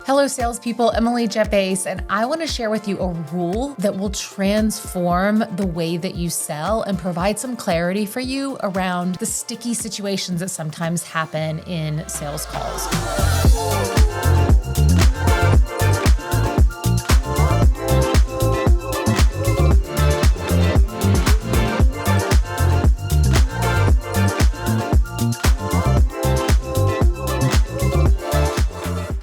Hello, salespeople. Emily Jebbase, and I want to share with you a rule that will transform the way that you sell and provide some clarity for you around the sticky situations that sometimes happen in sales calls.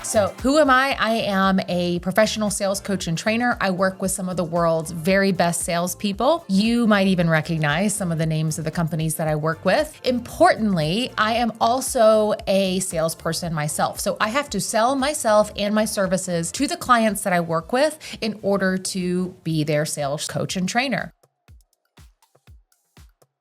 So who am I? I am a professional sales coach and trainer. I work with some of the world's very best salespeople. You might even recognize some of the names of the companies that I work with. Importantly, I am also a salesperson myself. So I have to sell myself and my services to the clients that I work with in order to be their sales coach and trainer.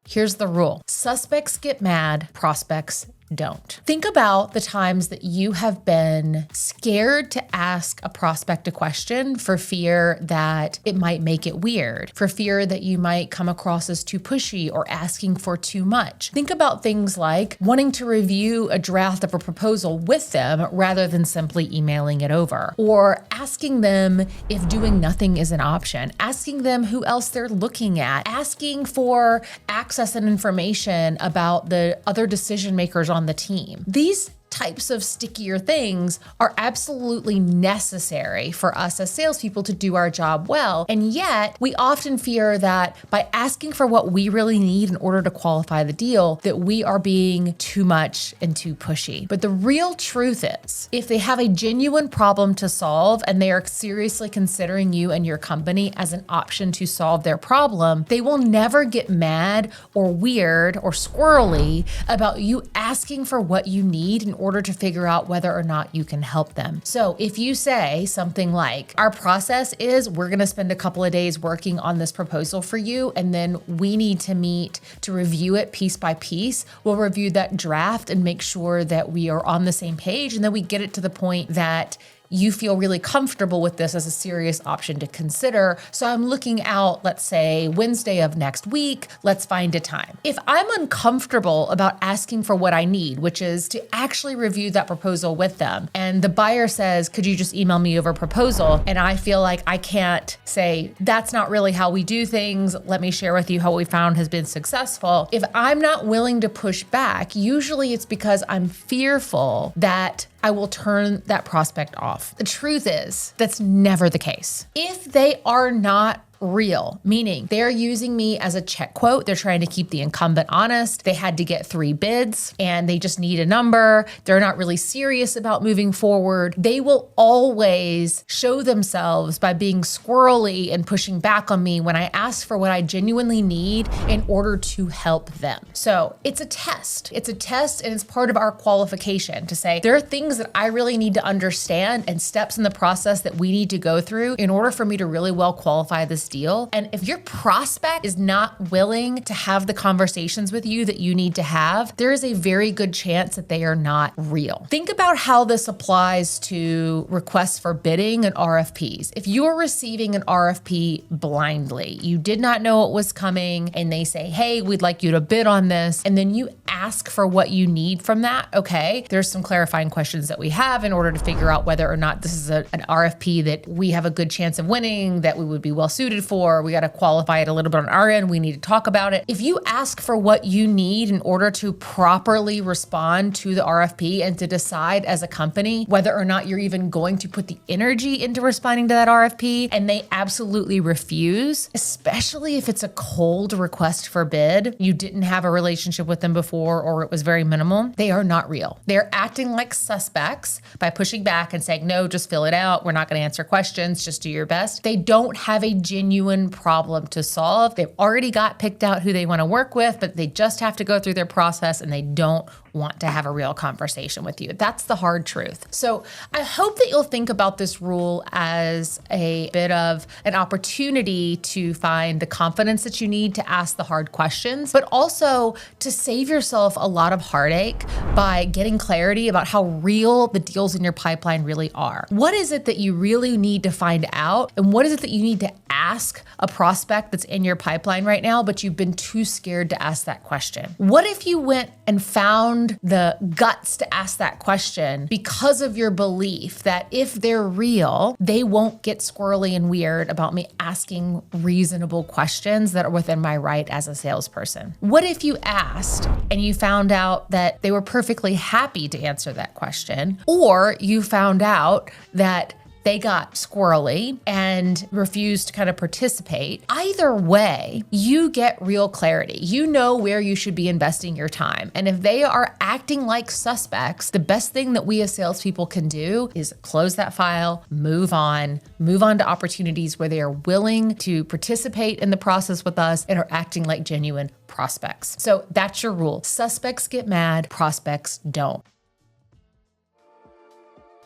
Here's the rule. Suspects get mad, prospects don't. Think about the times that you have been scared to ask a prospect a question for fear that it might make it weird, for fear that you might come across as too pushy or asking for too much. Think about things like wanting to review a draft of a proposal with them rather than simply emailing it over, or asking them if doing nothing is an option, asking them who else they're looking at, asking for access and information about the other decision makers on the team. These types of stickier things are absolutely necessary for us as salespeople to do our job well. And yet we often fear that by asking for what we really need in order to qualify the deal, that we are being too much and too pushy. But the real truth is, if they have a genuine problem to solve and they are seriously considering you and your company as an option to solve their problem, they will never get mad or weird or squirrely about you asking for what you need in order to figure out whether or not you can help them. So if you say something like, our process is we're going to spend a couple of days working on this proposal for you, and then we need to meet to review it piece by piece. We'll review that draft and make sure that we are on the same page, and then we get it to the point that you feel really comfortable with this as a serious option to consider. So I'm looking out, let's say Wednesday of next week, let's find a time. If I'm uncomfortable about asking for what I need, which is to actually review that proposal with them, and the buyer says, could you just email me over a proposal? And I feel like I can't say, that's not really how we do things. Let me share with you how we found has been successful. If I'm not willing to push back, usually it's because I'm fearful that I will turn that prospect off. The truth is, that's never the case. If they are not real, meaning they're using me as a check quote. They're trying to keep the incumbent honest. They had to get 3 bids and they just need a number. They're not really serious about moving forward. They will always show themselves by being squirrely and pushing back on me when I ask for what I genuinely need in order to help them. So it's a test. It's a test, and it's part of our qualification to say there are things that I really need to understand and steps in the process that we need to go through in order for me to really well qualify this deal. And if your prospect is not willing to have the conversations with you that you need to have, there is a very good chance that they are not real. Think about how this applies to requests for bidding and RFPs. If you're receiving an RFP blindly, you did not know it was coming, and they say, hey, we'd like you to bid on this, and then you ask for what you need from that, okay, there's some clarifying questions that we have in order to figure out whether or not this is an RFP that we have a good chance of winning, that we would be well suited for. We got to qualify it a little bit on our end. We need to talk about it. If you ask for what you need in order to properly respond to the RFP and to decide as a company whether or not you're even going to put the energy into responding to that RFP, and they absolutely refuse, especially if it's a cold request for bid, you didn't have a relationship with them before or it was very minimal, they are not real. They're acting like suspects by pushing back and saying, no, just fill it out. We're not going to answer questions. Just do your best. They don't have a genuine problem to solve. They've already got picked out who they want to work with, but they just have to go through their process and they don't want to have a real conversation with you. That's the hard truth. So I hope that you'll think about this rule as a bit of an opportunity to find the confidence that you need to ask the hard questions, but also to save yourself a lot of heartache by getting clarity about how real the deals in your pipeline really are. What is it that you really need to find out? And what is it that you need to ask a prospect that's in your pipeline right now, but you've been too scared to ask that question? What if you went and found found the guts to ask that question because of your belief that if they're real, they won't get squirrely and weird about me asking reasonable questions that are within my right as a salesperson? What if you asked and you found out that they were perfectly happy to answer that question, or you found out that they got squirrely and refused to kind of participate? Either way, you get real clarity. You know where you should be investing your time. And if they are acting like suspects, the best thing that we as salespeople can do is close that file, move on to opportunities where they are willing to participate in the process with us and are acting like genuine prospects. So that's your rule. Suspects get mad, prospects don't.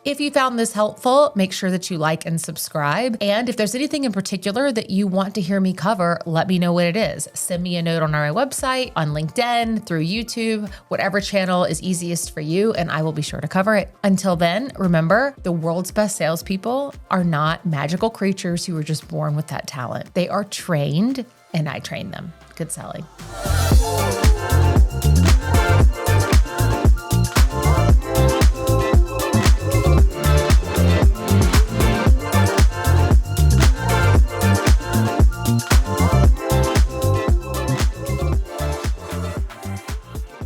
If you found this helpful, make sure that you like and subscribe. And if there's anything in particular that you want to hear me cover, let me know what it is. Send me a note on our website, on LinkedIn, through YouTube, whatever channel is easiest for you, and I will be sure to cover it. Until then, remember, the world's best salespeople are not magical creatures who were just born with that talent. They are trained, and I train them. Good selling.